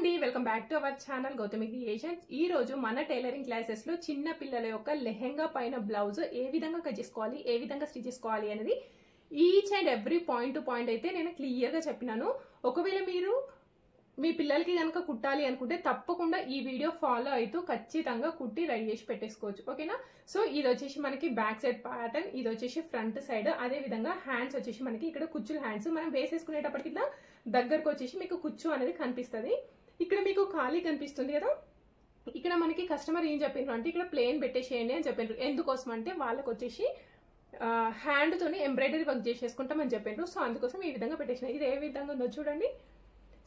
అండి welcome back to our channel Gautami creations. ఈ రోజు మన టైలరింగ్ క్లాసెస్ లో చిన్న పిల్లల యొక్క లెహెంగా పైన బ్లౌజ్ ఏ విధంగా కట్ చేసుకోవాలి, ఏ విధంగా స్టిచ్ చేసుకోవాలి అనేది each and every point to point అయితే నేను క్లియర్ గా చెప్పినాను. ఒకవేళ మీరు మీ పిల్లలకి కనుక కుట్టాలి అనుకుంటే తప్పకుండా ఈ వీడియో ఫాలో అవుతూ ఖచ్చితంగా కుట్టి రెడీ చేసి పెట్టేసుకోవచ్చు. ఓకేనా? సో ఇది వచ్చేసి మనకి బ్యాక్ సైడ్ ప్యాటర్న్, ఇది వచ్చేసి ఫ్రంట్ సైడ్. అదే విధంగా హ్యాండ్స్ వచ్చేసి మనకి ఇక్కడ కుచ్చుల హ్యాండ్స్ మనం వేసేసుకునేటప్పటికి ఇట్లా దగ్గరకు వచ్చేసి మీకు కుచ్చు అనేది కనిపిస్తుంది. ఇక్కడ మీకు ఖాళీ కనిపిస్తుంది కదా, ఇక్కడ మనకి కస్టమర్ ఏం చెప్పిండ్రు అంటే ఇక్కడ ప్లేన్ పెట్టేసేయండి అని చెప్పిండ్రు. ఎందుకోసం అంటే వాళ్ళకి వచ్చేసి హ్యాండ్ తోని ఎంబ్రాయిడరీ వర్క్ చేసేసుకుంటామని చెప్పిండ్రు. సో అందుకోసం ఈ విధంగా పెట్టేసిన. ఇది ఏ విధంగా ఉందో చూడండి.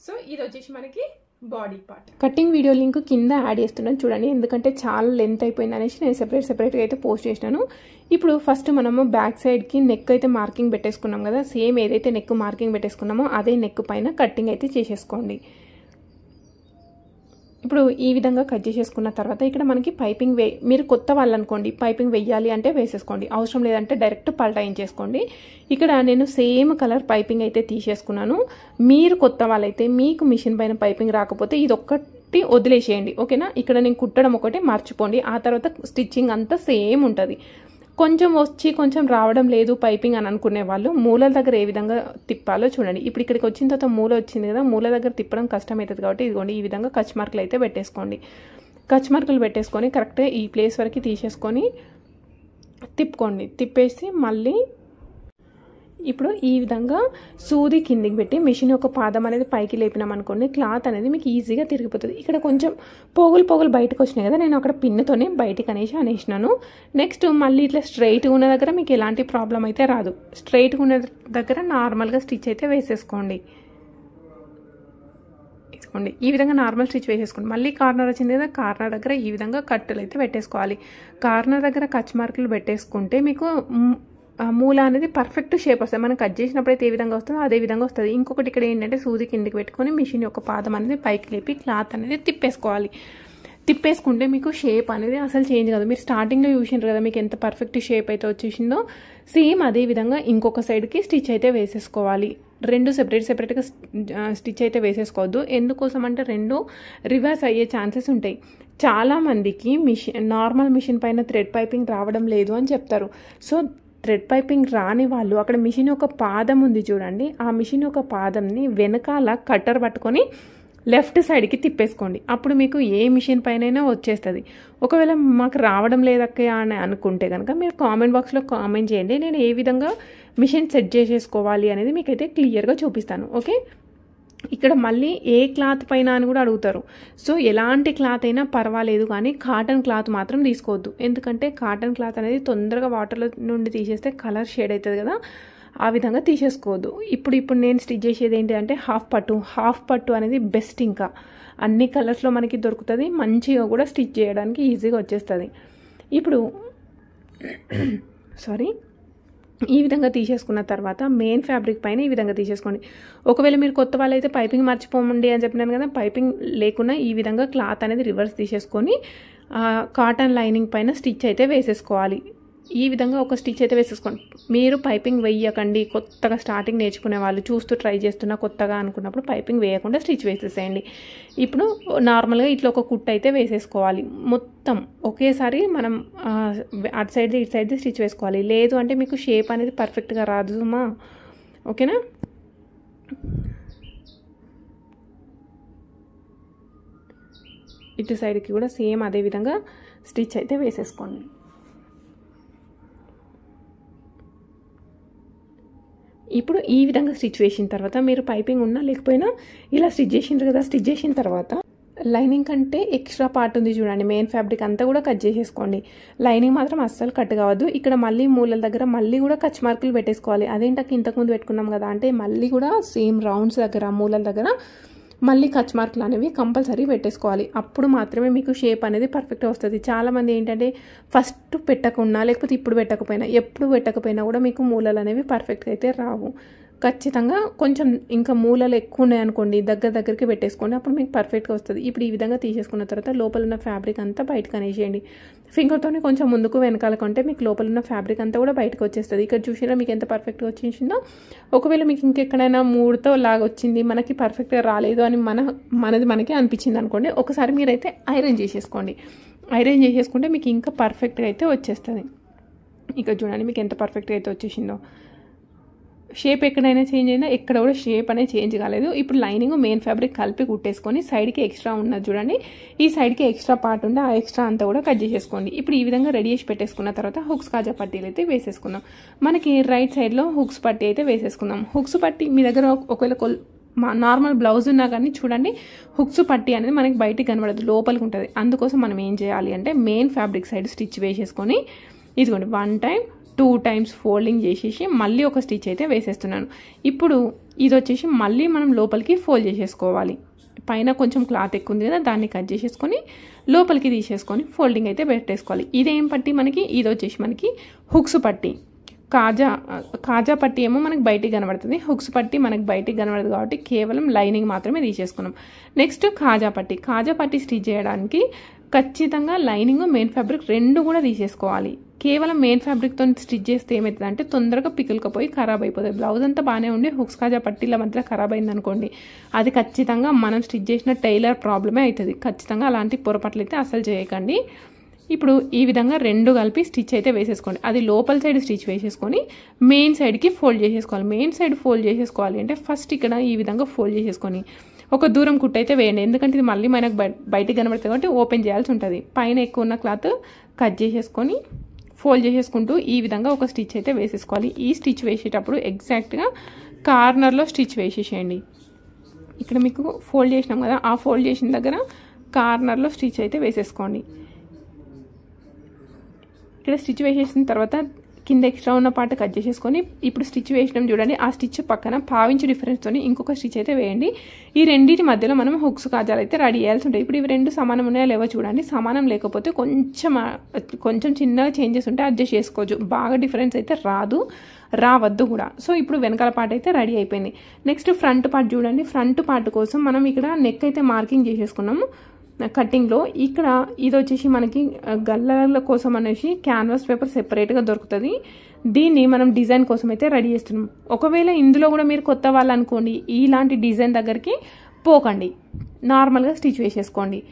సో ఇది వచ్చేసి మనకి body part. Cutting video link కింద యాడ్ చేస్తున్నాను చూడండి, ఎందుకంటే చాలా లెంత్ అయిపోయింది అనేసి నేను సెపరేట్గా అయితే పోస్ట్ చేసినాను. ఇప్పుడు ఫస్ట్ మనము బ్యాక్ సైడ్కి నెక్ అయితే మార్కింగ్ పెట్టేసుకున్నాం కదా, సేమ్ ఏదైతే నెక్ మార్కింగ్ పెట్టేసుకున్నామో అదే నెక్ పైన కటింగ్ అయితే చేసేసుకోండి. ఇప్పుడు ఈ విధంగా కట్ చేసేసుకున్న తర్వాత ఇక్కడ మనకి పైపింగ్ మీరు కొత్త వాళ్ళు అనుకోండి, పైపింగ్ వెయ్యాలి అంటే వేసేసుకోండి, అవసరం లేదంటే డైరెక్ట్ పల్టాయించేసుకోండి. ఇక్కడ నేను సేమ్ కలర్ పైపింగ్ అయితే తీసేసుకున్నాను. మీరు కొత్త వాళ్ళైతే మీకు మిషన్ పైన పైపింగ్ రాకపోతే ఇది ఒక్కటి వదిలేసేయండి. ఓకేనా? ఇక్కడ నేను కుట్టడం ఒకటి మర్చిపోండి, ఆ తర్వాత స్టిచ్చింగ్ అంతా సేమ్ ఉంటుంది. కొంచెం వచ్చి కొంచెం రావడం లేదు పైపింగ్ అని అనుకునే వాళ్ళు మూలల దగ్గర ఏ విధంగా తిప్పాలో చూడండి. ఇప్పుడు ఇక్కడికి వచ్చిన తర్వాత మూల వచ్చింది కదా, మూల దగ్గర తిప్పడం కష్టం అవుతుంది కాబట్టి ఇదిగోండి ఈ విధంగా కచ్ మార్కులు అయితే పెట్టేసుకోండి. కచ్ మార్కులు పెట్టేసుకొని కరెక్ట్గా ఈ ప్లేస్ వరకు తీసేసుకొని తిప్పుకోండి. తిప్పేసి మళ్ళీ ఇప్పుడు ఈ విధంగా సూది కిందికి పెట్టి మిషన్ యొక్క పాదం అనేది పైకి లేపినాం అనుకోండి, క్లాత్ అనేది మీకు ఈజీగా తిరిగిపోతుంది. ఇక్కడ కొంచెం పోగులు బయటకు వచ్చినాయి కదా, నేను అక్కడ పిన్నుతోనే బయటకు అనేసినాను. నెక్స్ట్ మళ్ళీ ఇట్లా స్ట్రైట్గా ఉన్న దగ్గర మీకు ఎలాంటి ప్రాబ్లం అయితే రాదు. స్ట్రైట్గా ఉన్న దగ్గర నార్మల్గా స్టిచ్ అయితే వేసేసుకోండి. ఇదిగోండి ఈ విధంగా నార్మల్ స్టిచ్ వేసేసుకోండి. మళ్ళీ కార్నర్ వచ్చింది కదా, కార్నర్ దగ్గర ఈ విధంగా కట్టులు అయితే పెట్టేసుకోవాలి. కార్నర్ దగ్గర కచ్ మార్కులు పెట్టేసుకుంటే మీకు మూల అనేది పర్ఫెక్ట్ షేప్ వస్తుంది. మనం కట్ చేసినప్పుడు అయితే ఏ విధంగా వస్తుందో అదే విధంగా వస్తుంది. ఇంకొకటి ఇక్కడ ఏంటంటే సూది కిందికి పెట్టుకొని మిషన్ యొక్క పాదం అనేది పైకి లేపి క్లాత్ అనేది తిప్పేసుకోవాలి. తిప్పేసుకుంటే మీకు షేప్ అనేది అసలు చేంజ్ కాదు. మీరు స్టార్టింగ్లో చూసినారు కదా మీకు ఎంత పర్ఫెక్ట్ షేప్ అయితే వచ్చేసిందో, సేమ్ అదే విధంగా ఇంకొక సైడ్కి స్టిచ్ అయితే వేసేసుకోవాలి. రెండు సెపరేట్గా స్టిచ్ అయితే వేసేసుకోవద్దు. ఎందుకోసం అంటే రెండు రివర్స్ అయ్యే ఛాన్సెస్ ఉంటాయి. చాలామందికి నార్మల్ మిషన్ పైన థ్రెడ్ పైపింగ్ రావడం లేదు అని చెప్తారు. సో థ్రెడ్ పైపింగ్ రాని వాళ్ళు అక్కడ మిషన్ యొక్క పాదం ఉంది చూడండి, ఆ మిషన్ యొక్క పాదంని వెనకాల కట్టర్ పట్టుకొని లెఫ్ట్ సైడ్కి తిప్పేసుకోండి. అప్పుడు మీకు ఏ మిషన్ పైన వచ్చేస్తుంది. ఒకవేళ మాకు రావడం లేదక్క అని అనుకుంటే కనుక మీరు కామెంట్ బాక్స్లో కామెంట్ చేయండి, నేను ఏ విధంగా మిషన్ సెట్ చేసేసుకోవాలి అనేది మీకైతే క్లియర్గా చూపిస్తాను. ఓకే? ఇక్కడ మళ్ళీ ఏ క్లాత్ పైన అని కూడా అడుగుతారు. సో ఎలాంటి క్లాత్ అయినా పర్వాలేదు, కానీ కాటన్ క్లాత్ మాత్రం తీసుకోవద్దు. ఎందుకంటే కాటన్ క్లాత్ అనేది తొందరగా వాటర్లో నుండి తీసేస్తే కలర్ షేడ్ అవుతుంది కదా, ఆ విధంగా తీసేసుకోవద్దు. ఇప్పుడు నేను స్టిచ్ చేసేది ఏంటి అంటే హాఫ్ పట్టు అనేది బెస్ట్. ఇంకా అన్ని కలర్స్లో మనకి దొరుకుతుంది, మంచిగా కూడా స్టిచ్ చేయడానికి ఈజీగా వచ్చేస్తుంది. ఇప్పుడు ఈ విధంగా తీసేసుకున్న తర్వాత మెయిన్ ఫ్యాబ్రిక్ పైన ఈ విధంగా తీసేసుకోండి. ఒకవేళ మీరు కొత్త వాళ్ళు అయితే పైపింగ్ మర్చిపోమండి అని చెప్పినాను కదా, పైపింగ్ లేకుండా ఈ విధంగా క్లాత్ అనేది రివర్స్ తీసేసుకొని కాటన్ లైనింగ్ పైన స్టిచ్ అయితే వేసేసుకోవాలి. ఈ విధంగా ఒక స్టిచ్ అయితే వేసేసుకోండి. మీరు పైపింగ్ వేయకండి. కొత్తగా స్టార్టింగ్ నేర్చుకునే వాళ్ళు చూస్తూ ట్రై చేస్తున్నా కొత్తగా అనుకున్నప్పుడు పైపింగ్ వేయకుండా స్టిచ్ వేసేసేయండి. ఇప్పుడు నార్మల్గా ఇట్లా ఒక కుట్ అయితే వేసేసుకోవాలి. మొత్తం ఒకేసారి మనం అటు సైడ్ది ఇటు సైడ్ది స్టిచ్ వేసుకోవాలి. లేదు అంటే మీకు షేప్ అనేది పర్ఫెక్ట్గా రాదు మా. ఓకేనా? ఇటు సైడ్కి కూడా సేమ్ అదే విధంగా స్టిచ్ అయితే వేసేసుకోండి. ఇప్పుడు ఈ విధంగా స్టిచ్ వేసిన తర్వాత మీరు పైపింగ్ ఉన్నా లేకపోయినా ఇలా స్టిచ్ చేసిండ్రు కదా, స్టిచ్ చేసిన తర్వాత లైనింగ్ కంటే ఎక్స్ట్రా పార్ట్ ఉంది చూడండి, మెయిన్ ఫ్యాబ్రిక్ అంతా కూడా కట్ చేసేసుకోండి. లైనింగ్ మాత్రం అస్సలు కట్ కావద్దు. ఇక్కడ మళ్ళీ మూలల దగ్గర మళ్ళీ కూడా కచ్ మార్కులు పెట్టేసుకోవాలి. అదేంటకి ఇంతకుముందు పెట్టుకున్నాం కదా అంటే మళ్ళీ కూడా సేమ్ రౌండ్స్ దగ్గర మూలల దగ్గర మళ్ళీ కచ్ మార్కులు అనేవి కంపల్సరీ పెట్టేసుకోవాలి. అప్పుడు మాత్రమే మీకు షేప్ అనేది పర్ఫెక్ట్గా వస్తుంది. చాలామంది ఏంటంటే ఫస్ట్ పెట్టకుండా లేకపోతే ఎప్పుడు పెట్టకపోయినా కూడా మీకు మూలలు అనేవి పర్ఫెక్ట్గా అయితే రావు. ఖచ్చితంగా కొంచెం ఇంకా మూలలు ఎక్కువ ఉన్నాయనుకోండి దగ్గరికి పెట్టేసుకోండి, అప్పుడు మీకు పర్ఫెక్ట్గా వస్తుంది. ఇప్పుడు ఈ విధంగా తీసేసుకున్న తర్వాత లోపల ఉన్న ఫ్యాబ్రిక్ అంతా బయటకు అనేసేయండి. ఫింగర్తోనే కొంచెం ముందుకు వెనకాల కంటే మీకు లోపల ఉన్న ఫ్యాబ్రిక్ అంతా కూడా బయటకు వచ్చేస్తుంది. ఇక్కడ చూసినా మీకు ఎంత పర్ఫెక్ట్గా వచ్చేసిందో. ఒకవేళ మీకు ఇంకెక్కడైనా మూడుతో లాగా వచ్చింది, మనకి పర్ఫెక్ట్గా రాలేదు అని మనకి అనిపించింది అనుకోండి, ఒకసారి మీరైతే ఐరన్ చేసేసుకోండి. ఐరన్ చేసేసుకుంటే మీకు ఇంకా పర్ఫెక్ట్గా అయితే వచ్చేస్తుంది. ఇక్కడ చూడండి మీకు ఎంత పర్ఫెక్ట్గా అయితే వచ్చేసిందో. షేప్ ఎక్కడైనా చేంజ్ అయినా ఎక్కడ కూడా షేప్ అనేది చేంజ్ కాలేదు. ఇప్పుడు లైనింగ్ మెయిన్ ఫ్యాబ్రిక్ కలిపి కుట్టేసుకొని సైడ్కి ఎక్స్ట్రా ఉన్నది చూడండి, ఈ సైడ్కి ఎక్స్ట్రా పార్ట్ ఉంటే ఆ ఎక్స్ట్రా అంతా కూడా కట్ చేసేసుకోండి. ఇప్పుడు ఈ విధంగా రెడీ చేసి పెట్టేసుకున్న తర్వాత హుక్స్ కాజా పట్టీలు అయితే వేసేసుకుందాం. మనకి రైట్ సైడ్లో హుక్స్ పట్టీ అయితే వేసేసుకుందాం. హుక్స్ పట్టీ మీ దగ్గర ఒకవేళ నార్మల్ బ్లౌజ్ ఉన్నా కానీ చూడండి హుక్స్ పట్టీ అనేది మనకి బయటికి కనబడదు, లోపలికి ఉంటుంది. అందుకోసం మనం ఏం చేయాలి అంటే మెయిన్ ఫ్యాబ్రిక్ సైడ్ స్టిచ్ వేసేసుకొని ఇదిగోండి 1 టైం 2 టైమ్స్ ఫోల్డింగ్ చేసేసి మళ్ళీ ఒక స్టిచ్ అయితే వేసేస్తున్నాను. ఇప్పుడు ఇది వచ్చేసి మళ్ళీ మనం లోపలికి ఫోల్డ్ చేసేసుకోవాలి. పైన కొంచెం క్లాత్ ఎక్కువ ఉంది కదా, దాన్ని కట్ చేసేసుకొని లోపలికి తీసేసుకొని ఫోల్డింగ్ అయితే పెట్టేసుకోవాలి. ఇదేం పట్టీ మనకి, ఇది వచ్చేసి మనకి హుక్స్ పట్టీ. కాజా పట్టీ ఏమో మనకి బయటికి కనబడుతుంది, హుక్స్ పట్టీ మనకి బయటికి కనబడదు కాబట్టి కేవలం లైనింగ్ మాత్రమే తీసేసుకున్నాం. నెక్స్ట్ కాజా పట్టీ స్టిచ్ చేయడానికి ఖచ్చితంగా లైనింగ్ మెయిన్ ఫ్యాబ్రిక్ రెండు కూడా తీసేసుకోవాలి. కేవలం మెయిన్ ఫ్యాబ్రిక్తో స్టిచ్ చేస్తే ఏమవుతుంది అంటే తొందరగా పికిల్కపోయి ఖరాబ్ అయిపోతుంది. బ్లౌజ్ అంతా బాగానే ఉండి హుక్స్ కాజా పట్టీల మధ్య ఖరాబ్ అయింది అనుకోండి, అది ఖచ్చితంగా మనం స్టిచ్ చేసిన టైలర్ ప్రాబ్లమే అవుతుంది. ఖచ్చితంగా అలాంటి పొరపాట్లు అయితే అసలు చేయకండి. ఇప్పుడు ఈ విధంగా రెండు కలిపి స్టిచ్ అయితే వేసేసుకోండి. అది లోపల సైడ్ స్టిచ్ వేసేసుకొని మెయిన్ సైడ్కి ఫోల్డ్ చేసేసుకోవాలి. మెయిన్ సైడ్ ఫోల్డ్ చేసేసుకోవాలి అంటే ఫస్ట్ ఇక్కడ ఈ విధంగా ఫోల్డ్ చేసేసుకొని ఒక దూరం కుట్టు అయితే వేయండి, ఎందుకంటే ఇది మళ్ళీ మనకు బయటికి కనబడుతుంది కాబట్టి ఓపెన్ చేయాల్సి ఉంటుంది. పైన ఎక్కువ ఉన్న క్లాత్ కట్ చేసేసుకొని ఫోల్డ్ చేసేసుకుంటూ ఈ విధంగా ఒక స్టిచ్ అయితే వేసేసుకోవాలి. ఈ స్టిచ్ వేసేటప్పుడు ఎగ్జాక్ట్గా కార్నర్లో స్టిచ్ వేసేసేయండి. ఇక్కడ మీకు ఫోల్డ్ చేసినాం కదా, ఆ ఫోల్డ్ చేసిన దగ్గర కార్నర్లో స్టిచ్ అయితే వేసేసుకోండి. ఇక్కడ స్టిచ్ వేసేసిన తర్వాత కింద ఎక్స్ట్రా ఉన్న పార్ట్ కట్ చేసేసుకొని ఇప్పుడు స్టిచ్ వేసినాం చూడండి, ఆ స్టిచ్ పక్కన పావించి డిఫరెన్స్తో ఇంకొక స్టిచ్ అయితే వేయండి. ఈ రెండింటి మధ్యలో మనం హుక్స్ కాజాలు అయితే రెడీ చేయాల్సి ఉంటుంది. ఇప్పుడు ఇవి రెండు సమానం ఉన్నాయో లేవో చూడండి. సమానం లేకపోతే కొంచెం చిన్నగా చేంజెస్ ఉంటే అడ్జస్ట్ చేసుకోవచ్చు, బాగా డిఫరెన్స్ అయితే రావద్దు కూడా. సో ఇప్పుడు వెనకాల పార్ట్ అయితే రెడీ అయిపోయింది. నెక్స్ట్ ఫ్రంట్ పార్ట్ చూడండి. ఫ్రంట్ పార్ట్ కోసం మనం ఇక్కడ నెక్ అయితే మార్కింగ్ చేసేసుకున్నాము కటింగ్లో. ఇక్కడ ఇది వచ్చేసి మనకి గల్లల కోసం అనేసి క్యాన్వాస్ పేపర్ సెపరేట్గా దొరుకుతుంది. దీన్ని మనం డిజైన్ కోసం అయితే రెడీ చేస్తున్నాం. ఒకవేళ ఇందులో కూడా మీరు కొత్త వాళ్ళు అనుకోండి, ఇలాంటి డిజైన్ దగ్గరికి పోకండి, నార్మల్గా స్టిచ్ వేసేసుకోండి.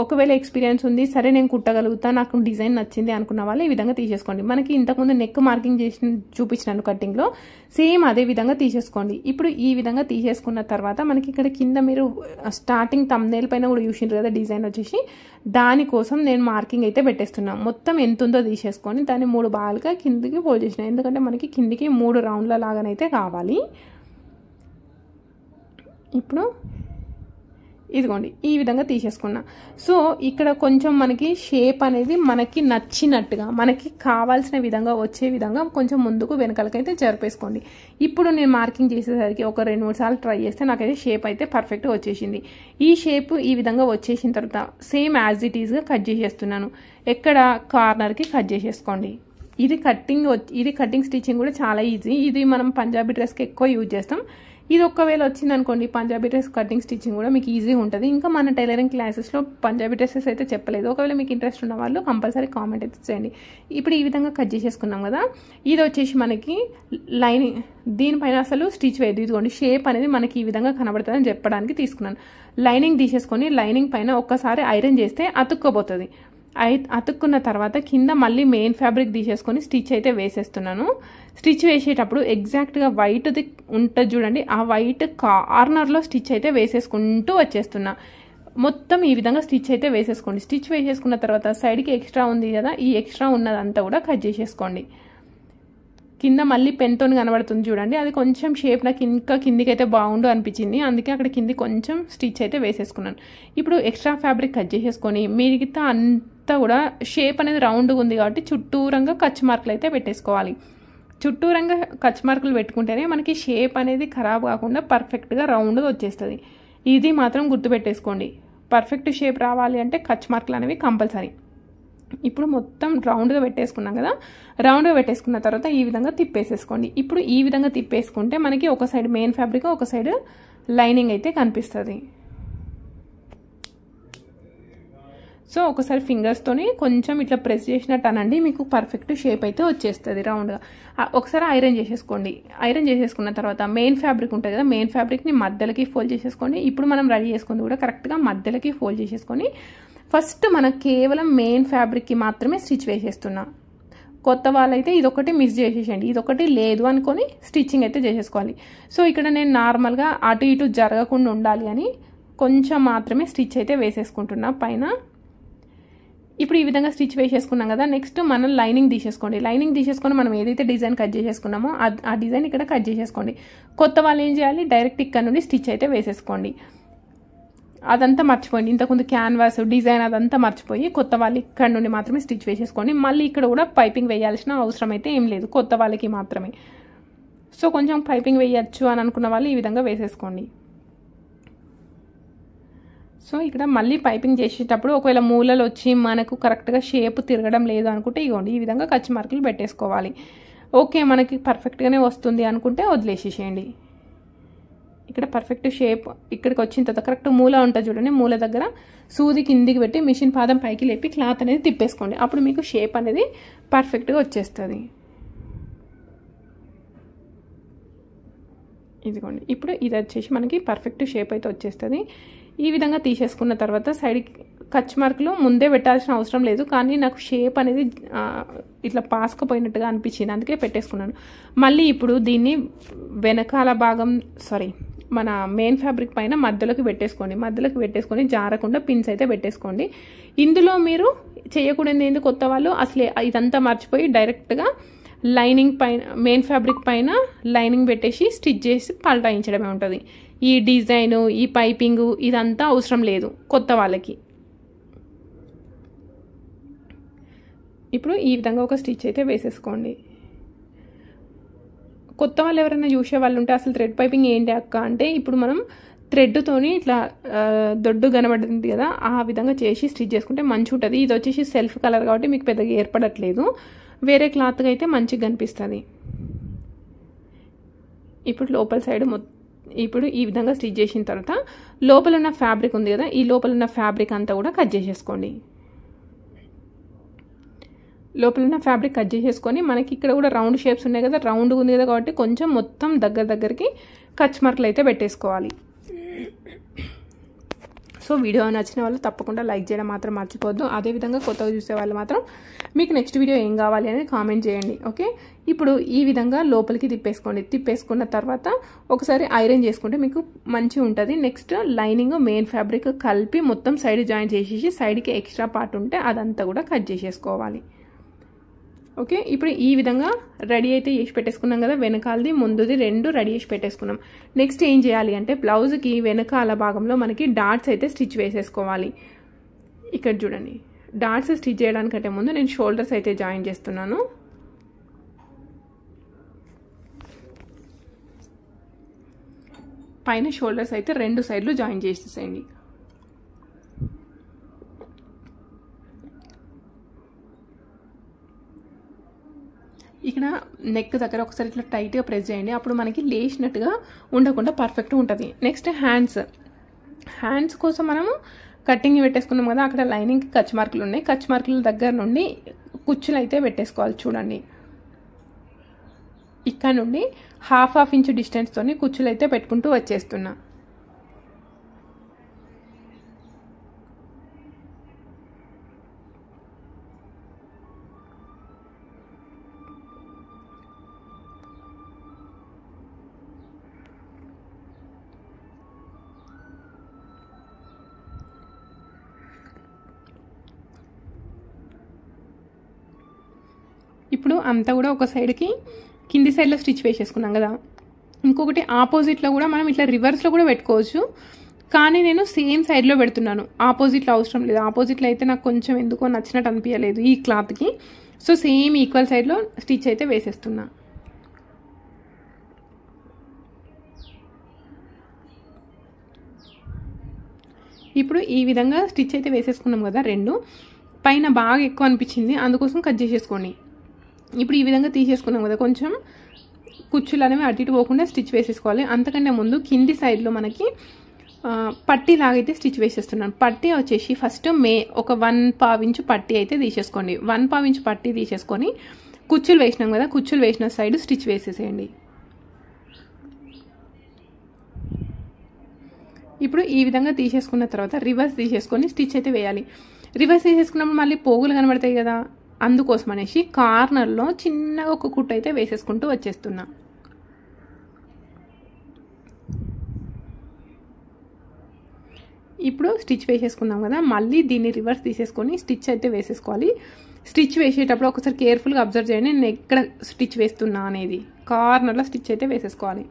ఒకవేళ ఎక్స్పీరియన్స్ ఉంది, సరే నేను కుట్టగలుగుతా, నాకు డిజైన్ నచ్చింది అనుకున్న వాళ్ళు ఈ విధంగా తీసేసుకోండి. మనకి ఇంతకుముందు నెక్ మార్కింగ్ చూపించినాను కటింగ్లో, సేమ్ అదే విధంగా తీసేసుకోండి. ఇప్పుడు ఈ విధంగా తీసేసుకున్న తర్వాత మనకి ఇక్కడ కింద మీరు స్టార్టింగ్ థంబ్నెయిల్ పైన కూడా చూసిండ్రు కదా డిజైన్ వచ్చేసి, దానికోసం నేను మార్కింగ్ అయితే పెట్టేస్తున్నాను. మొత్తం ఎంత ఉందో తీసేసుకొని దాన్ని 3 భాగాలుగా కిందికి ఫోల్డ్ చేసిన, ఎందుకంటే మనకి కిందికి 3 రౌండ్ల లాగానైతే కావాలి. ఇప్పుడు ఇదిగోండి ఈ విధంగా తీసేసుకున్నా. సో ఇక్కడ కొంచెం మనకి షేప్ అనేది మనకి నచ్చినట్టుగా మనకి కావాల్సిన విధంగా వచ్చే విధంగా కొంచెం ముందుకు వెనకాలకైతే జరిపేసుకోండి. ఇప్పుడు నేను మార్కింగ్ చేసేసరికి ఒక 2-3 సార్లు ట్రై చేస్తే నాకైతే షేప్ అయితే పర్ఫెక్ట్గా వచ్చేసింది. ఈ షేప్ ఈ విధంగా వచ్చేసిన తర్వాత సేమ్ యాజ్ ఇట్ ఈజ్గా కట్ చేసేస్తున్నాను. ఎక్కడ కార్నర్కి కట్ చేసేసుకోండి. ఇది కటింగ్ స్టిచ్చింగ్ కూడా చాలా ఈజీ. ఇది మనం పంజాబీ డ్రెస్కి ఎక్కువ యూజ్ చేస్తాం. ఇది ఒకవేళ వచ్చింది అనుకోండి పంజాబీ డ్రెస్ కటింగ్ స్టిచ్చింగ్ కూడా మీకు ఈజీగా ఉంటుంది. ఇంకా మన టైలరింగ్ క్లాసెస్లో పంజాబీ డ్రెస్సెస్ అయితే చెప్పలేదు. ఒకవేళ మీకు ఇంట్రెస్ట్ ఉన్న వాళ్ళు కంపల్సరీ కామెంట్ అయితే చేయండి. ఇప్పుడు ఈ విధంగా కట్ చేసేసుకున్నాం కదా, ఇది వచ్చేసి మనకి లైనింగ్, దీనిపైన అసలు స్టిచ్ వేయదు. ఇదిగోండి షేప్ అనేది మనకి ఈ విధంగా కనబడుతుందని చెప్పడానికి తీసుకున్నాను. లైనింగ్ తీసేసుకొని లైనింగ్ పైన ఒక్కసారి ఐరన్ చేస్తే అతుక్కోబోతుంది. అతుక్కున్న తర్వాత కింద మళ్ళీ మెయిన్ ఫ్యాబ్రిక్ తీసేసుకొని స్టిచ్ అయితే వేసేస్తున్నాను. స్టిచ్ వేసేటప్పుడు ఎగ్జాక్ట్గా వైట్ది ఉంటుంది చూడండి, ఆ వైట్ కార్నర్లో స్టిచ్ అయితే వేసేసుకుంటూ వచ్చేస్తున్నా. మొత్తం ఈ విధంగా స్టిచ్ అయితే వేసేసుకోండి. స్టిచ్ వేసేసుకున్న తర్వాత సైడ్కి ఎక్స్ట్రా ఉంది కదా, ఈ ఎక్స్ట్రా ఉన్నదంతా కూడా కట్ చేసేసుకోండి. కింద మళ్ళీ పెన్తో కనబడుతుంది చూడండి, అది కొంచెం షేప్ నాకు ఇంకా కిందికి అయితే బాగుండు అనిపించింది, అందుకే అక్కడ కింది కొంచెం స్టిచ్ అయితే వేసేసుకున్నాను. ఇప్పుడు ఎక్స్ట్రా ఫ్యాబ్రిక్ కట్ చేసేసుకొని మిగతా అంతా కూడా షేప్ అనేది రౌండ్గా ఉంది కాబట్టి చుట్టూరంగా కచ్ మార్కులు అయితే పెట్టేసుకోవాలి. చుట్టూరంగా కచ్ మార్కులు పెట్టుకుంటేనే మనకి షేప్ అనేది ఖరాబ్ కాకుండా పర్ఫెక్ట్గా రౌండ్గా వచ్చేస్తుంది. ఇది మాత్రం గుర్తుపెట్టేసుకోండి. పర్ఫెక్ట్ షేప్ రావాలి అంటే కచ్ మార్కులు అనేవి కంపల్సరీ. ఇప్పుడు మొత్తం రౌండ్గా పెట్టేసుకున్నాం కదా, రౌండ్గా పెట్టేసుకున్న తర్వాత ఈ విధంగా తిప్పేసేసుకోండి. ఇప్పుడు ఈ విధంగా తిప్పేసుకుంటే మనకి ఒక సైడ్ మెయిన్ ఫ్యాబ్రిక్, ఒక సైడ్ లైనింగ్ అయితే కనిపిస్తుంది. సో ఒకసారి ఫింగర్స్తోని కొంచెం ఇట్లా ప్రెస్ చేసినట్టు అనండి, మీకు పర్ఫెక్ట్ షేప్ అయితే వచ్చేస్తుంది రౌండ్గా. ఒకసారి ఐరన్ చేసేసుకోండి. ఐరన్ చేసేసుకున్న తర్వాత మెయిన్ ఫ్యాబ్రిక్ ఉంటుంది కదా, మెయిన్ ఫ్యాబ్రిక్ని మధ్యలోకి ఫోల్డ్ చేసేసుకోండి. ఇప్పుడు మనం రెడీ చేసుకుంది కూడా కరెక్ట్గా మధ్యలోకి ఫోల్డ్ చేసేసుకొని ఫస్ట్ మనం కేవలం మెయిన్ ఫ్యాబ్రిక్కి మాత్రమే స్టిచ్ వేసేస్తున్నాం. కొత్త వాళ్ళైతే ఇదొకటి మిస్ చేసేసండి, ఇదొకటి లేదు అనుకొని స్టిచ్చింగ్ అయితే చేసేసుకోవాలి. సో ఇక్కడ నేను నార్మల్గా అటు ఇటు జరగకుండా ఉండాలి అని కొంచెం మాత్రమే స్టిచ్ అయితే వేసేసుకుంటున్నా పైన. ఇప్పుడు ఈ విధంగా స్టిచ్ వేసేసుకున్నాం కదా, నెక్స్ట్ మనం లైనింగ్ తీసేసుకోండి. లైనింగ్ తీసేసుకొని మనం ఏదైతే డిజైన్ కట్ చేసేసుకున్నామో ఆ డిజైన్ ఇక్కడ కట్ చేసేసుకోండి. కొత్త వాళ్ళు ఏం చేయాలి, డైరెక్ట్ ఇక్కడ నుండి స్టిచ్ అయితే వేసేసుకోండి. అదంతా మర్చిపోయింది, ఇంతకుముందు క్యాన్వాస్ డిజైన్ అదంతా మర్చిపోయి కొత్త వాళ్ళు ఇక్కడ నుండి మాత్రమే స్టిచ్ వేసేసుకోండి. మళ్ళీ ఇక్కడ కూడా పైపింగ్ వేయాల్సిన అవసరం అయితే ఏం లేదు, కొత్త వాళ్ళకి మాత్రమే. సో కొంచెం పైపింగ్ వేయచ్చు అని అనుకున్న వాళ్ళు ఈ విధంగా వేసేసుకోండి. సో ఇక్కడ మళ్ళీ పైపింగ్ చేసేటప్పుడు ఒకవేళ మూలలు వచ్చి మనకు కరెక్ట్గా షేప్ తిరగడం లేదు అనుకుంటే ఇగోండి ఈ విధంగా కచ్చి మార్కులు పెట్టేసుకోవాలి. ఓకే మనకి పర్ఫెక్ట్గానే వస్తుంది అనుకుంటే వదిలేసేసేయండి. ఇక్కడ పర్ఫెక్ట్ షేప్ ఇక్కడికి వచ్చిన తర్వాత కరెక్ట్ మూల ఉంటుంది చూడండి, మూల దగ్గర సూది కిందికి పెట్టి మిషన్ పాదం పైకి లేపి క్లాత్ అనేది తిప్పేసుకోండి. అప్పుడు మీకు షేప్ అనేది పర్ఫెక్ట్గా వచ్చేస్తుంది. ఇదిగోండి ఇప్పుడు ఇది వచ్చేసి మనకి పర్ఫెక్ట్ షేప్ అయితే వచ్చేస్తుంది. ఈ విధంగా తీసేసుకున్న తర్వాత సైడ్కి కచ్ మార్కులు ముందే పెట్టాల్సిన అవసరం లేదు, కానీ నాకు షేప్ అనేది ఇట్లా పాసుకుపోయినట్టుగా అనిపించింది, అందుకే పెట్టేసుకున్నాను. మళ్ళీ ఇప్పుడు దీన్ని వెనకాల భాగం మన మెయిన్ ఫ్యాబ్రిక్ పైన మధ్యలోకి పెట్టేసుకొని జారకుండా పిన్స్ అయితే పెట్టేసుకోండి. ఇందులో మీరు చేయకూడదు ఏంది, కొత్త వాళ్ళు అసలు ఇదంతా మర్చిపోయి డైరెక్ట్గా లైనింగ్ పైన మెయిన్ ఫ్యాబ్రిక్ పైన లైనింగ్ పెట్టేసి స్టిచ్ చేసి పల్టాయించడమే ఉంటుంది. ఈ డిజైను ఈ పైపింగు ఇదంతా అవసరం లేదు కొత్త వాళ్ళకి. ఇప్పుడు ఈ విధంగా ఒక స్టిచ్ అయితే వేసేసుకోండి. కొత్త వాళ్ళు ఎవరైనా చూసే వాళ్ళు ఉంటే అసలు థ్రెడ్ పైపింగ్ ఏంటి అక్క అంటే, ఇప్పుడు మనం థ్రెడ్తోని ఇట్లా దొడ్డు కనబడింది కదా, ఆ విధంగా చేసి స్టిచ్ చేసుకుంటే మంచిగా ఉంటుంది. ఇది వచ్చేసి సెల్ఫ్ కలర్ కాబట్టి మీకు పెద్దగా ఏర్పడట్లేదు, వేరే క్లాత్గా అయితే మంచిగా కనిపిస్తుంది. ఇప్పుడు లోపల సైడ్ ఇప్పుడు ఈ విధంగా స్టిచ్ చేసిన తర్వాత లోపల ఉన్న ఫ్యాబ్రిక్ ఉంది కదా, ఈ లోపల ఉన్న ఫ్యాబ్రిక్ అంతా కూడా కట్ చేసేసుకోండి. లోపల ఉన్న ఫ్యాబ్రిక్ కట్ చేసేసుకొని మనకి ఇక్కడ కూడా రౌండ్ షేప్స్ ఉన్నాయి కదా, రౌండ్ ఉంది కదా కాబట్టి కొంచెం మొత్తం దగ్గరికి కచ్ మార్కులు అయితే పెట్టేసుకోవాలి. సో వీడియో నచ్చిన వాళ్ళు తప్పకుండా లైక్ చేయడం మాత్రం మర్చిపోవద్దు. అదేవిధంగా కొత్తగా చూసే వాళ్ళు మాత్రం మీకు నెక్స్ట్ వీడియో ఏం కావాలి అనేది కామెంట్ చేయండి. ఓకే, ఇప్పుడు ఈ విధంగా లోపలికి తిప్పేసుకోండి. తిప్పేసుకున్న తర్వాత ఒకసారి ఐరన్ చేసుకుంటే మీకు మంచిగా ఉంటుంది. నెక్స్ట్ లైనింగ్ మెయిన్ ఫ్యాబ్రిక్ కలిపి మొత్తం సైడ్ జాయిన్ చేసేసి సైడ్కి ఎక్స్ట్రా పార్ట్ ఉంటే అదంతా కూడా కట్ చేసేసుకోవాలి. ఓకే, ఇప్పుడు ఈ విధంగా రెడీ అయితే చేసి పెట్టేసుకున్నాం కదా, వెనకాలది ముందుది రెండు రెడీ చేసి పెట్టేసుకున్నాం. నెక్స్ట్ ఏం చేయాలి అంటే బ్లౌజ్కి వెనకాల భాగంలో మనకి డాట్స్ అయితే స్టిచ్ వేసేసుకోవాలి. ఇక్కడ చూడండి, డాట్స్ స్టిచ్ చేయడానికంటే ముందు నేను షోల్డర్స్ అయితే జాయిన్ చేస్తున్నాను. పైన షోల్డర్స్ అయితే రెండు సైడ్లు జాయిన్ చేసేసేయండి. ఇక్కడ నెక్ దగ్గర ఒకసారి ఇట్లా టైట్గా ప్రెస్ చేయండి, అప్పుడు మనకి లేచినట్టుగా ఉండకుండా పర్ఫెక్ట్గా ఉంటుంది. నెక్స్ట్ హ్యాండ్స్ కోసం మనము కట్టింగ్ పెట్టేసుకున్నాం కదా, అక్కడ లైనింగ్కి కచ్ మార్కులు ఉన్నాయి, కచ్ మార్కుల దగ్గర నుండి కుచ్చులు అయితే పెట్టేసుకోవాలి. చూడండి, ఇక్కడ నుండి హాఫ్ ఇంచ్ డిస్టెన్స్తోని కుచ్చులు అయితే పెట్టుకుంటూ వచ్చేస్తున్నా. ఇప్పుడు అంతా కూడా ఒక సైడ్కి కింది సైడ్లో స్టిచ్ వేసేసుకున్నాం కదా, ఇంకొకటి ఆపోజిట్లో కూడా మనం ఇట్లా రివర్స్లో కూడా పెట్టుకోవచ్చు, కానీ నేను సేమ్ సైడ్లో పెడుతున్నాను. ఆపోజిట్లో అవసరం లేదు, ఆపోజిట్లో అయితే నాకు కొంచెం ఎందుకో నచ్చినట్టు అనిపించలేదు ఈ క్లాత్కి. సో సేమ్ ఈక్వల్ సైడ్లో స్టిచ్ అయితే వేసేస్తున్నా. ఇప్పుడు ఈ విధంగా స్టిచ్ అయితే వేసేసుకున్నాం కదా రెండు. పైన బాగా ఎక్కువ అనిపించింది, అందుకోసం కట్ చేసేసుకోండి. ఇప్పుడు ఈ విధంగా తీసేసుకున్నాం కదా, కొంచెం కుచ్చులు అనేవి అటు ఇటు పోకుండా స్టిచ్ వేసేసుకోవాలి. అంతకంటే ముందు కింది సైడ్లో మనకి పట్టీ లాగైతే స్టిచ్ వేసేస్తున్నాను. పట్టీ వచ్చేసి ఫస్ట్ ఒక 1/2 ఇంచు పట్టీ అయితే తీసేసుకోండి. 1/2 ఇంచు పట్టీ తీసేసుకొని కుచ్చులు వేసినాం కదా, కుచ్చులు వేసిన సైడ్ స్టిచ్ వేసేసేయండి. ఇప్పుడు ఈ విధంగా తీసేసుకున్న తర్వాత రివర్స్ తీసేసుకొని స్టిచ్ అయితే వేయాలి. రివర్స్ తీసేసుకున్నప్పుడు మళ్ళీ పోగులు కనబడతాయి కదా, అందుకోసం అనేసి కార్నర్లో చిన్నగా ఒక కుట్టు అయితే వేసేసుకుంటూ వచ్చేస్తున్నా. ఇప్పుడు స్టిచ్ వేసేసుకున్నాం కదా, మళ్ళీ దీన్ని రివర్స్ తీసేసుకొని స్టిచ్ అయితే వేసేసుకోవాలి. స్టిచ్ వేసేటప్పుడు ఒకసారి కేర్ఫుల్గా అబ్జర్వ్ చేయండి నేను ఎక్కడ స్టిచ్ వేస్తున్నా అనేది. కార్నర్లో స్టిచ్ అయితే వేసేసుకోవాలి.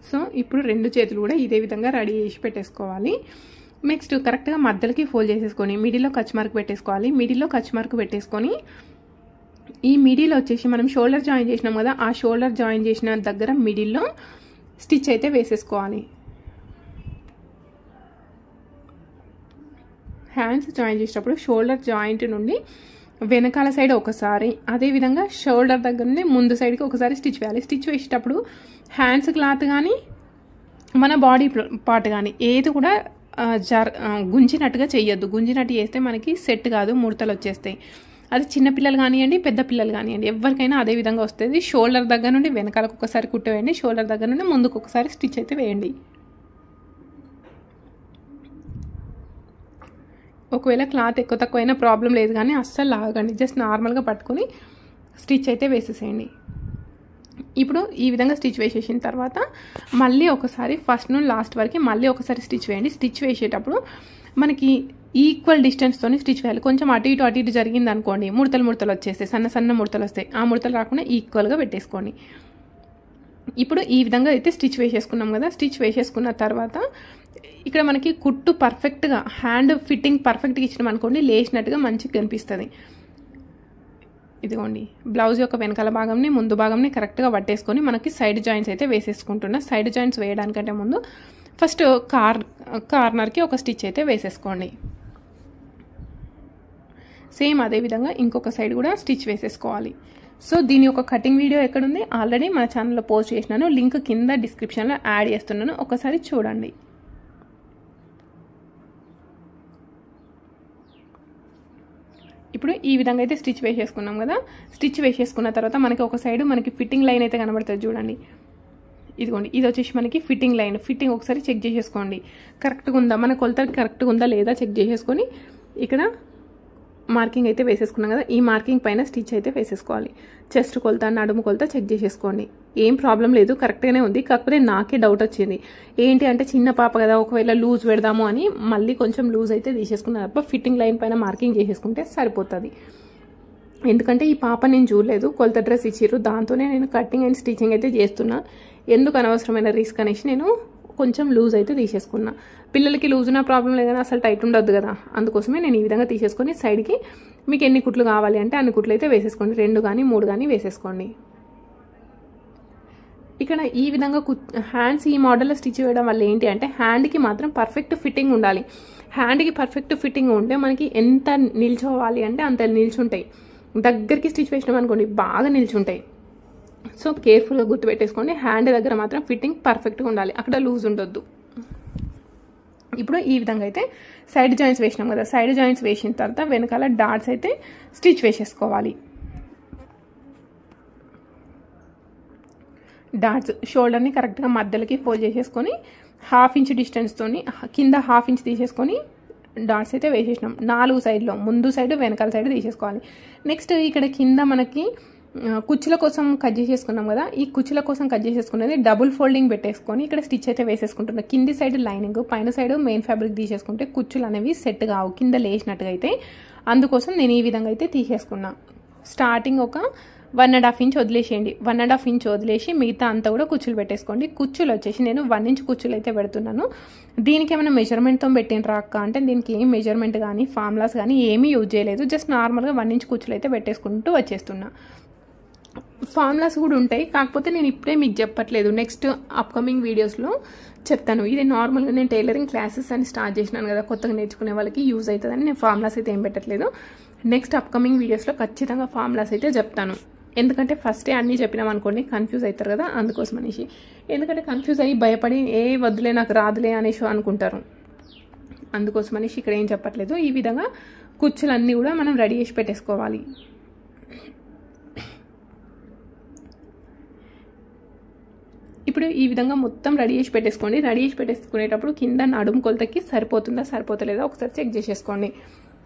సో ఇప్పుడు 2 చేతులు కూడా ఇదే విధంగా రెడీ చేసి పెట్టేసుకోవాలి. నెక్స్ట్ కరెక్ట్గా మధ్యలోకి ఫోల్డ్ చేసేసుకొని మిడిల్లో కచ్ మార్క్ పెట్టేసుకోవాలి. మిడిల్లో కచ్ మార్క్ పెట్టేసుకొని ఈ మిడిల్ వచ్చేసి మనం షోల్డర్ జాయిన్ చేసినాం కదా, ఆ షోల్డర్ జాయిన్ చేసిన దగ్గర మిడిల్లో స్టిచ్ అయితే వేసేసుకోవాలి. హ్యాండ్స్ జాయిన్ చేసేటప్పుడు షోల్డర్ జాయింట్ నుండి వెనకాల సైడ్ ఒకసారి, అదేవిధంగా షోల్డర్ దగ్గర నుండి ముందు సైడ్కి ఒకసారి స్టిచ్ వేయాలి. స్టిచ్ వేసేటప్పుడు హ్యాండ్స్ క్లాత్ కానీ మన బాడీ పార్ట్ కానీ ఏది కూడా గుంజినట్టుగా చెయ్యొద్దు. గుంజినట్టు చేస్తే మనకి సెట్ కాదు, ముడతలు వచ్చేస్తాయి. అది చిన్నపిల్లలు కానివ్వండి, పెద్ద పిల్లలు కానివ్వండి, ఎవరికైనా అదే విధంగా వస్తుంది. షోల్డర్ దగ్గర నుండి వెనకాలకు ఒకసారి కుట్టు వేయండి, షోల్డర్ దగ్గర నుండి ముందుకు ఒకసారి స్టిచ్ అయితే వేయండి. ఒకవేళ క్లాత్ ఎక్కువ తక్కువైనా ప్రాబ్లం లేదు, కానీ అస్సలు లాగండి, జస్ట్ నార్మల్గా పట్టుకొని స్టిచ్ అయితే వేసేసేయండి. ఇప్పుడు ఈ విధంగా స్టిచ్ వేసేసిన తర్వాత మళ్ళీ ఒకసారి ఫస్ట్ నుండి లాస్ట్ వరకు మళ్ళీ ఒకసారి స్టిచ్ వేయండి. స్టిచ్ వేసేటప్పుడు మనకి ఈక్వల్ డిస్టెన్స్తో స్టిచ్ వేయాలి. కొంచెం అటు ఇటు జరిగింది అనుకోండి, ముడతలు వచ్చేస్తాయి, సన్న ముడతలు వస్తాయి. ఆ ముడతలు రాకుండా ఈక్వల్గా పెట్టేసుకోండి. ఇప్పుడు ఈ విధంగా అయితే స్టిచ్ వేసేసుకున్నాం కదా. స్టిచ్ వేసేసుకున్న తర్వాత ఇక్కడ మనకి కుట్టు పర్ఫెక్ట్గా హ్యాండ్ ఫిట్టింగ్ పర్ఫెక్ట్గా ఇచ్చినాం అనుకోండి, లేచినట్టుగా మంచిగా కనిపిస్తుంది. ఇదిగోండి, బ్లౌజ్ యొక్క వెనకాల భాగంని ముందు భాగంని కరెక్ట్గా పట్టేసుకొని మనకి సైడ్ జాయింట్స్ అయితే వేసేసుకుంటున్నా. సైడ్ జాయింట్స్ వేయడానికంటే ముందు ఫస్ట్ కార్నర్కి ఒక స్టిచ్ అయితే వేసేసుకోండి. సేమ్ అదేవిధంగా ఇంకొక సైడ్ కూడా స్టిచ్ వేసేసుకోవాలి. సో దీని యొక్క కటింగ్ వీడియో ఎక్కడుంది, ఆల్రెడీ మన ఛానల్లో పోస్ట్ చేసినాను, లింక్ కింద డిస్క్రిప్షన్లో యాడ్ చేస్తున్నాను, ఒకసారి చూడండి. ఇప్పుడు ఈ విధంగా అయితే స్టిచ్ వేసేసుకున్నాం కదా. స్టిచ్ వేసేసుకున్న తర్వాత మనకి ఒక సైడ్ మనకి ఫిట్టింగ్ లైన్ అయితే కనబడుతుంది చూడండి. ఇదిగోండి, ఇది వచ్చేసి మనకి ఫిట్టింగ్ లైన్. ఫిట్టింగ్ ఒకసారి చెక్ చేసేసుకోండి, కరెక్ట్గా ఉందా, మన కొలతకి కరెక్ట్గా ఉందా లేదా చెక్ చేసేసుకొని ఇక్కడ మార్కింగ్ అయితే వేసేసుకున్నాం కదా, ఈ మార్కింగ్ పైన స్టిచ్ అయితే వేసేసుకోవాలి. చెస్ట్ కొలత, నడుము కొలత చెక్ చేసేసుకోండి. ఏం ప్రాబ్లం లేదు, కరెక్ట్గానే ఉంది. కాకపోతే నాకే డౌట్ వచ్చింది, ఏంటి అంటే చిన్న పాప కదా, ఒకవేళ లూజ్ పెడదాము అని మళ్ళీ కొంచెం లూజ్ అయితే తీసేసుకున్నాను తప్ప ఫిట్టింగ్ లైన్ పైన మార్కింగ్ చేసేసుకుంటే సరిపోతుంది. ఎందుకంటే ఈ పాప నేను చూడలేదు, కొలత డ్రెస్ ఇచ్చిర్రు, దాంతోనే నేను కటింగ్ అండ్ స్టిచింగ్ అయితే చేస్తున్నా. ఎందుకు అనవసరమైన రిస్క్ అనేసి నేను కొంచెం లూజ్ అయితే తీసేసుకున్నా. పిల్లలకి లూజ్ ఉన్న ప్రాబ్లం లేదు కానీ అసలు టైట్ ఉండొద్దు కదా, అందుకోసమే నేను ఈ విధంగా తీసేసుకొని సైడ్కి మీకు ఎన్ని కుట్లు కావాలి అంటే అన్ని కుట్లు అయితే వేసేసుకోండి. 2 కానీ 3 కానీ వేసేసుకోండి. ఇక్కడ ఈ విధంగా హ్యాండ్స్ ఈ మోడల్లో స్టిచ్ వేయడం వల్ల ఏంటి అంటే హ్యాండ్కి మాత్రం పర్ఫెక్ట్ ఫిట్టింగ్ ఉండాలి. హ్యాండ్కి పర్ఫెక్ట్ ఫిట్టింగ్ ఉంటే మనకి ఎంత నిల్చోవాలి అంటే అంత నిల్చుంటాయి. దగ్గరికి స్టిచ్ వేసినాం అనుకోండి బాగా నిల్చుంటాయి. సో కేర్ఫుల్గా గుర్తుపెట్టేసుకోండి, హ్యాండ్ దగ్గర మాత్రం ఫిట్టింగ్ పర్ఫెక్ట్గా ఉండాలి, అక్కడ లూజ్ ఉండొద్దు. ఇప్పుడు ఈ విధంగా అయితే సైడ్ జాయింట్స్ వేసినాం కదా, సైడ్ జాయింట్స్ వేసిన తర్వాత వెనకాల డాట్స్ అయితే స్టిచ్ వేసేసుకోవాలి. డాట్స్ షోల్డర్ని కరెక్ట్గా మధ్యలోకి ఫోల్డ్ చేసేసుకొని 1/2 ఇంచ్ డిస్టెన్స్తోని కింద 1/2 ఇంచ్ తీసేసుకొని డాట్స్ అయితే వేసేసినాం. 4 సైడ్లో, ముందు సైడ్ వెనకాల సైడ్ తీసేసుకోవాలి. నెక్స్ట్ ఇక్కడ కింద మనకి కుచ్చుల కోసం కట్ చేసేసుకున్నాం కదా, ఈ కుచ్చుల కోసం కట్ చేసేసుకున్నది డబుల్ ఫోల్డింగ్ పెట్టేసుకొని ఇక్కడ స్టిచ్ అయితే వేసేసుకుంటున్నాం. కింది సైడ్ లైనింగ్, పైన సైడ్ మెయిన్ ఫ్యాబ్రిక్ తీసేసుకుంటే కుచ్చులు అనేవి సెట్ కావు, కింద లేచినట్టుగా అయితే. అందుకోసం నేను ఈ విధంగా అయితే తీసేసుకున్నా. స్టార్టింగ్ ఒక 1.5 ఇంచ్ వదిలేసేయండి. 1.5 ఇంచ్ వదిలేసి మిగతా అంతా కూడా కుచ్చులు పెట్టేసుకోండి. కుచ్చులు వచ్చేసి నేను 1 ఇంచ్ కుచ్చులు అయితే పెడుతున్నాను. దీనికి ఏమైనా మెజర్మెంట్తో పెట్టిన రాక్క అంటే దీనికి ఏం మెజర్మెంట్ కానీ ఫార్ములాస్ కానీ ఏమీ యూజ్ చేయలేదు. జస్ట్ నార్మల్గా 1 ఇంచ్ కుచ్చులు అయితే పెట్టేసుకుంటూ వచ్చేస్తున్నా. ఫార్ములాస్ కూడా ఉంటాయి, కాకపోతే నేను ఇప్పుడే మీకు చెప్పట్లేదు, నెక్స్ట్ అప్కమింగ్ వీడియోస్లో చెప్తాను. ఇది నార్మల్గా నేను టైలరింగ్ క్లాసెస్ అని స్టార్ట్ చేసినాను కదా, కొత్తగా నేర్చుకునే వాళ్ళకి యూజ్ అవుతుందని నేను ఫార్ములాస్ అయితే ఏం పెట్టట్లేదు. నెక్స్ట్ అప్కమింగ్ వీడియోస్లో ఖచ్చితంగా ఫార్ములాస్ అయితే చెప్తాను. ఎందుకంటే ఫస్టే అన్నీ చెప్పినాం అనుకోండి కన్ఫ్యూజ్ అవుతారు కదా, అందుకోసం అనేసి. ఎందుకంటే కన్ఫ్యూజ్ అయ్యి భయపడి వద్దులే నాకు రాదులే అనేసి అనుకుంటారు, అందుకోసం అనేసి ఇక్కడ ఏం చెప్పట్లేదు. ఈ విధంగా కుచ్చులన్నీ కూడా మనం రెడీ చేసి పెట్టేసుకోవాలి. ఇప్పుడు ఈ విధంగా మొత్తం రెడీ చేసి పెట్టేసుకోండి. రెడీ చేసి పెట్టేసుకునేటప్పుడు కింద నడుము కొలతకి సరిపోతుందా సరిపోతలేదా ఒకసారి చెక్ చేసేసుకోండి.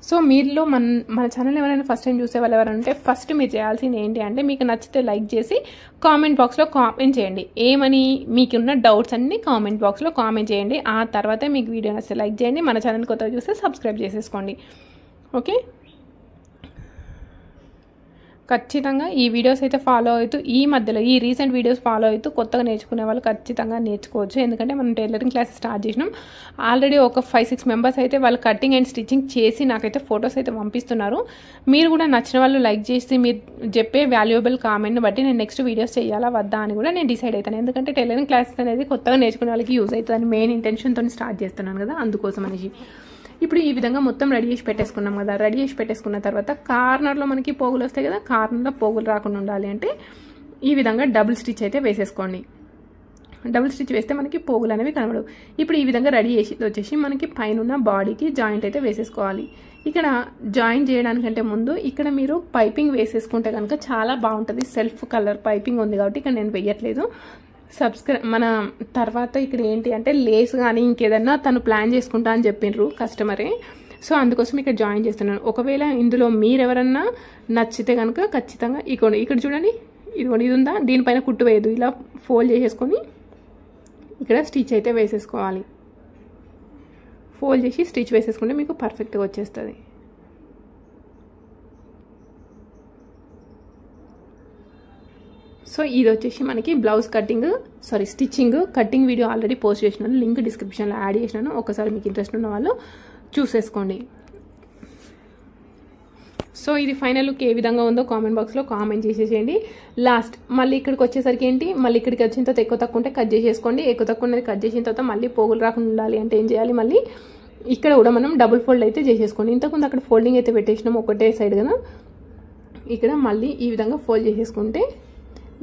సో మీలో మన ఛానల్ ఎవరైనా ఫస్ట్ టైం చూసే వాళ్ళు ఎవరైనా ఉంటే ఫస్ట్ మీరు చేయాల్సింది ఏంటి అంటే మీకు నచ్చితే లైక్ చేసి కామెంట్ బాక్స్లో కామెంట్ చేయండి. ఏమని మీకున్న డౌట్స్ అన్ని కామెంట్ బాక్స్లో కామెంట్ చేయండి. ఆ తర్వాతే మీకు వీడియో నచ్చితే లైక్ చేయండి. మన ఛానల్ కొత్తగా చూస్తే సబ్స్క్రైబ్ చేసేసుకోండి. ఓకే, ఖచ్చితంగా ఈ వీడియోస్ అయితే ఫాలో అవుతూ ఈ మధ్యలో ఈ రీసెంట్ వీడియోస్ ఫాలో అవుతూ కొత్తగా నేర్చుకునే వాళ్ళు ఖచ్చితంగా నేర్చుకోవచ్చు. ఎందుకంటే మనం టైలరింగ్ క్లాసెస్ స్టార్ట్ చేసినాం. ఆల్రెడీ ఒక 5-6 మెంబర్స్ అయితే వాళ్ళు కటింగ్ అండ్ స్టిచ్చింగ్ చేసి నాకైతే ఫొటోస్ అయితే పంపిస్తున్నారు. మీరు కూడా నచ్చిన వాళ్ళు లైక్ చేసి మీరు చెప్పే వాల్యుయబుల్ కామెంట్ని బట్టి నేను నెక్స్ట్ వీడియోస్ చేయాలా వద్దా అని కూడా నేను డిసైడ్ అవుతాను. ఎందుకంటే టైలరింగ్ క్లాసెస్ అనేది కొత్తగా నేర్చుకునే వాళ్ళకి యూజ్ అవుతుందని మెయిన్ ఇంటెన్షన్తో స్టార్ట్ చేస్తున్నాను కదా, అందుకోసం అనేసి. ఇప్పుడు ఈ విధంగా మొత్తం రెడీ చేసి పెట్టేసుకున్నాం కదా. రెడీ చేసి పెట్టేసుకున్న తర్వాత కార్నర్లో మనకి పోగులు వస్తాయి కదా, కార్నర్లో పోగులు రాకుండా ఉండాలి అంటే ఈ విధంగా డబుల్ స్టిచ్ అయితే వేసేసుకోండి. డబుల్ స్టిచ్ వేస్తే మనకి పోగులు అనేవి కనబడవు. ఇప్పుడు ఈ విధంగా రెడీ చేసి వచ్చేసి మనకి పైన బాడీకి జాయింట్ అయితే వేసేసుకోవాలి. ఇక్కడ జాయింట్ చేయడానికంటే ముందు ఇక్కడ మీరు పైపింగ్ వేసేసుకుంటే కనుక చాలా బాగుంటుంది. సెల్ఫ్ కలర్ పైపింగ్ ఉంది కాబట్టి ఇక్కడ నేను వేయట్లేదు. మన తర్వాత ఇక్కడ ఏంటి అంటే లేస్ కానీ ఇంకేదన్నా తను ప్లాన్ చేసుకుంటా అని చెప్పిండ్రు కస్టమరే, సో అందుకోసం ఇక్కడ జాయిన్ చేస్తున్నాను. ఒకవేళ ఇందులో మీరెవరన్నా నచ్చితే కనుక ఖచ్చితంగా ఇక్కడ చూడండి, ఇది ఉందా, దీనిపైన కుట్టు వేయదు, ఇలా ఫోల్డ్ చేసేసుకొని ఇక్కడ స్టిచ్ అయితే వేసేసుకోవాలి. ఫోల్డ్ చేసి స్టిచ్ వేసేసుకుంటే మీకు పర్ఫెక్ట్గా వచ్చేస్తుంది. సో ఇది వచ్చేసి మనకి blouse stitching cutting video already post చేసినాను, లింక్ డిస్క్రిప్షన్లో యాడ్ చేసినాను. ఒకసారి మీకు ఇంట్రెస్ట్ ఉన్న వాళ్ళు చూసేసుకోండి. సో ఇది ఫైనల్ లుక్ ఏ విధంగా ఉందో కామెంట్ బాక్స్లో కామెంట్ చేసేసేయండి. లాస్ట్ మళ్ళీ ఇక్కడికి వచ్చేసరికి ఏంటి, మళ్ళీ ఇక్కడికి వచ్చిన తర్వాత ఎక్కువ తక్కువ ఉంటే కట్ చేసేసుకోండి. ఎక్కువ తక్కువ ఉన్నది కట్ చేసిన తర్వాత మళ్ళీ పోగులు రాకుండా ఉండాలి అంటే ఏం చేయాలి, మళ్ళీ ఇక్కడ కూడా మనం డబుల్ ఫోల్డ్ అయితే చేసేసుకోండి. ఇంతకుముందు అక్కడ ఫోల్డింగ్ అయితే పెట్టేసినాం ఒకటే సైడ్ కదా, ఇక్కడ మళ్ళీ ఈ విధంగా ఫోల్డ్ చేసేసుకుంటే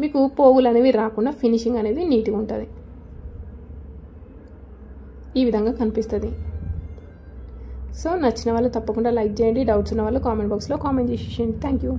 మీకు పోగులు అనేవి రాకుండా ఫినిషింగ్ అనేది నీట్గా ఉంటుంది. ఈ విధంగా కనిపిస్తుంది. సో నచ్చిన వాళ్ళు తప్పకుండా లైక్ చేయండి. డౌట్స్ ఉన్న వాళ్ళు కామెంట్ బాక్స్లో కామెంట్ చేసేయండి. Thank you.